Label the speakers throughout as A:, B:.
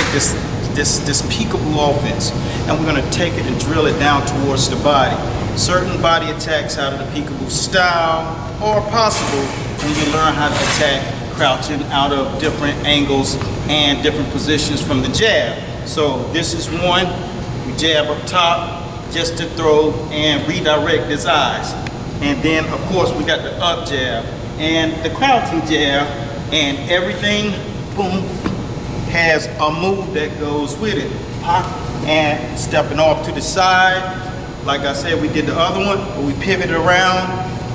A: take this peekaboo offense, and we're going to take it and drill it down towards the body. Certain body attacks out of the peekaboo style are possible when you learn how to attack crouching out of different angles and different positions from the jab. So this is one. We jab up top just to throw and redirect his eyes. And then of course we got the up jab and the crouching jab, and everything, boom, has a move that goes with it. Pop, and stepping off to the side. Like I said, we did the other one, but we pivoted around.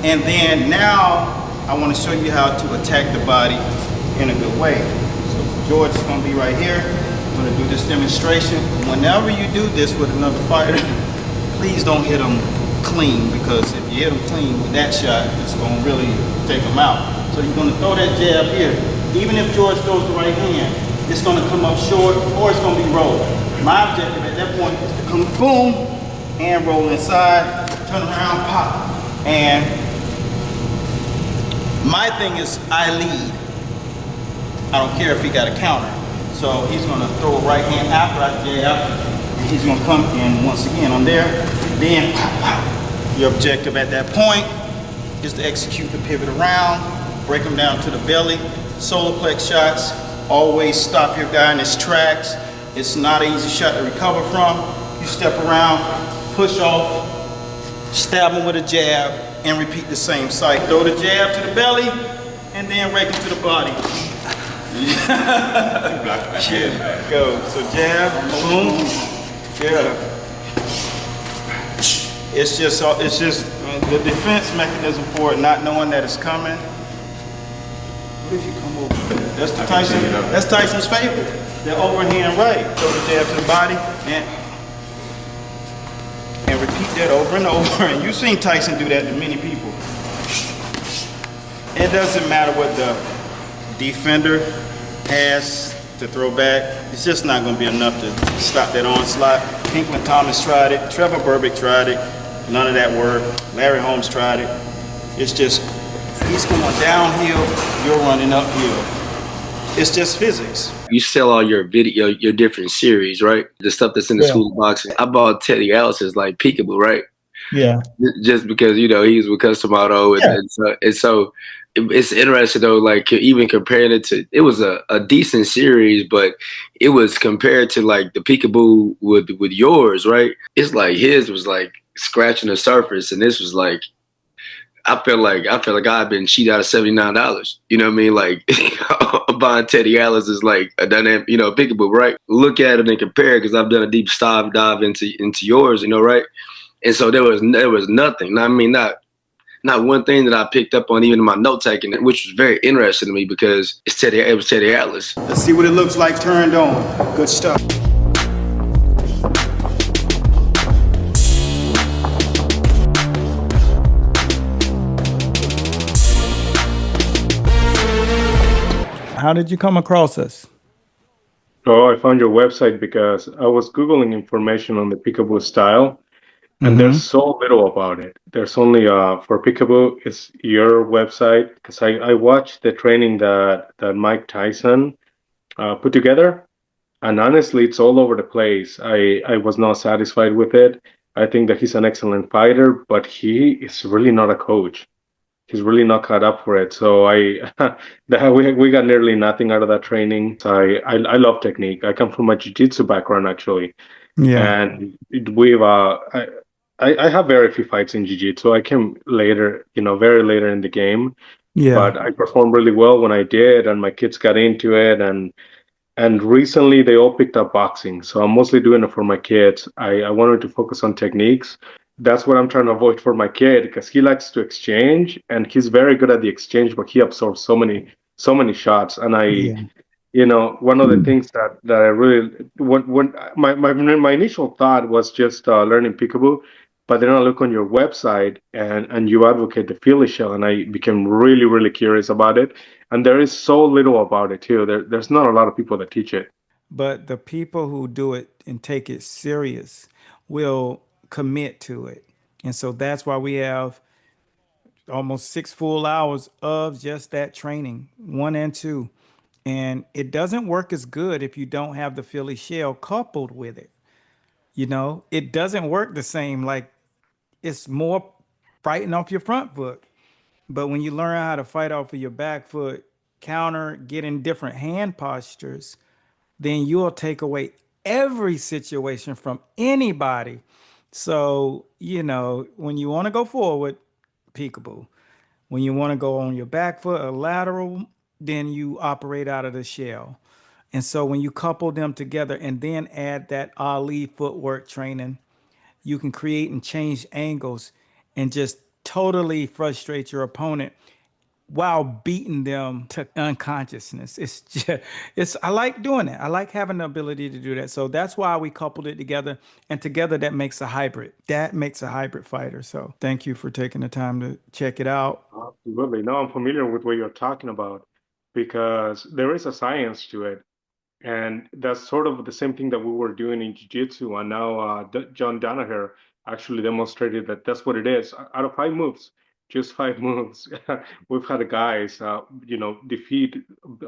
A: And then now I want to show you how to attack the body in a good way. So George is going to be right here. I'm going to do this demonstration. Whenever you do this with another fighter, please don't hit them clean, because if you hit them clean with that shot, it's going to really take them out. So you're going to throw that jab here. Even if George throws the right hand, it's going to come up short or it's going to be rolled. My objective at that point is to come boom and roll inside, turn around, pop. And my thing is I lead. I don't care if he got a counter. So he's going to throw a right hand after I jab, and he's going to come in once again. I'm there, then pop, pop. Your objective at that point is to execute the pivot around, break him down to the belly. Solar plex shots, always stop your guy in his tracks. It's not an easy shot to recover from. You step around, push off, stab him with a jab, and repeat the same cycle. Throw the jab to the belly, and then rake him to the body. Yeah. Go. So jab, boom. Yeah. It's just the defense mechanism for it, not knowing that it's coming. What if you come over? That's the Tyson. That's Tyson's favorite. The overhand right. Throw the jab to the body and repeat that over and over. And you've seen Tyson do that to many people. It doesn't matter what the defender has to throw back. It's just not going to be enough to stop that onslaught. Pinklin Thomas tried it. Trevor Berbick tried it. None of that worked. Larry Holmes tried it. It's just, he's going downhill, you're running uphill. It's just physics.
B: You sell all your your different series, right? The stuff that's in the school boxing. I bought Teddy Ellis's like Peekaboo, right?
C: Yeah.
B: Just because, you know, he's with Custom Auto. And so it's interesting though, like even comparing it to, it was a decent series, but it was compared to like the Peekaboo with yours, right? It's like his was like scratching the surface, and this was like, I feel like I've been cheated out of $79. You know what I mean? Like buying Teddy Alice is like a dynamic, you know, Peekaboo, right? Look at it and compare, because I've done a deep dive into yours, you know, right? And so there was nothing. I mean, not one thing that I picked up on, even in my note taking, which was very interesting to me because it was Teddy Atlas.
A: Let's see what it looks like turned on. Good stuff.
C: How did you come across us?
D: Oh, I found your website because I was Googling information on the Peekaboo style, and there's so little about it. There's only, for Peekaboo, it's your website, because I watched the training that Mike Tyson put together, and honestly, it's all over the place. I was not satisfied with it. I think that he's an excellent fighter, but he is really not a coach. He's really not cut up for it. So we got nearly nothing out of that training. So I love technique. I come from a jiu-jitsu background actually.
C: Yeah.
D: And I have very few fights in jiu-jitsu. I came later, very later in the game.
C: Yeah.
D: But I performed really well when I did, and my kids got into it, and recently they all picked up boxing. So I'm mostly doing it for my kids. I wanted to focus on techniques. That's what I'm trying to avoid for my kid, because he likes to exchange and he's very good at the exchange, but he absorbs so many shots. And one of the things that I really, when my initial thought was just learning Peekaboo, but then I look on your website and you advocate the Philly shell, and I became really, really curious about it. And there is so little about it too. There's not a lot of people that teach it.
C: But the people who do it and take it serious will commit to it. And so that's why we have almost 6 full hours of just that training, 1 and 2. And it doesn't work as good if you don't have the Philly shell coupled with it. You know, it doesn't work the same. Like, it's more fighting off your front foot. But when you learn how to fight off of your back foot, counter, get in different hand postures, then you'll take away every situation from anybody. So, you know, when you want to go forward, peekaboo. When you want to go on your back foot or lateral, then you operate out of the shell. And so when you couple them together and then add that Ali footwork training, you can create and change angles and just totally frustrate your opponent while beating them to unconsciousness. It's just, I like doing it. I like having the ability to do that. So that's why we coupled it together, and together that makes a hybrid. That makes a hybrid fighter. So thank you for taking the time to check it out.
D: Absolutely. No, I'm familiar with what you're talking about because there is a science to it. And that's sort of the same thing that we were doing in jiu-jitsu. And now John Danaher actually demonstrated that that's what it is. Out of 5 moves, just 5 moves, we've had guys, defeat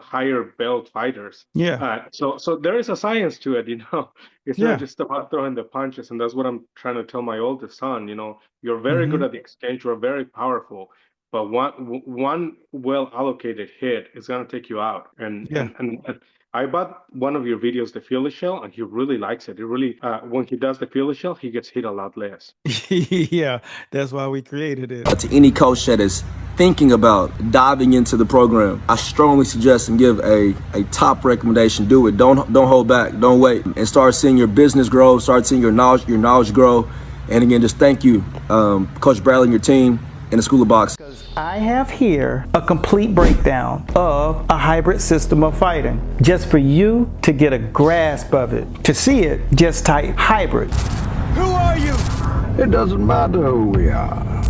D: higher belt fighters.
C: Yeah.
D: So there is a science to it, you know. It's not
C: Yeah.
D: just about throwing the punches. And that's what I'm trying to tell my oldest son, you know, you're very good
C: Mm-hmm.
D: at the exchange, you're very powerful. But one well allocated hit is gonna take you out.
C: Yeah.
D: And I bought one of your videos, the Philly shell, and he really likes it. He really, when he does the Philly shell, he gets hit a lot less.
C: Yeah. That's why we created it.
E: To any coach that is thinking about diving into the program, I strongly suggest and give a top recommendation. Do it. Don't hold back. Don't wait. And start seeing your business grow. Start seeing your knowledge grow. And again, just thank you, Coach Bradley and your team in the School of Box.
C: I have here a complete breakdown of a hybrid system of fighting, just for you to get a grasp of it. To see it, just type hybrid.
F: Who are you?
G: It doesn't matter who we are.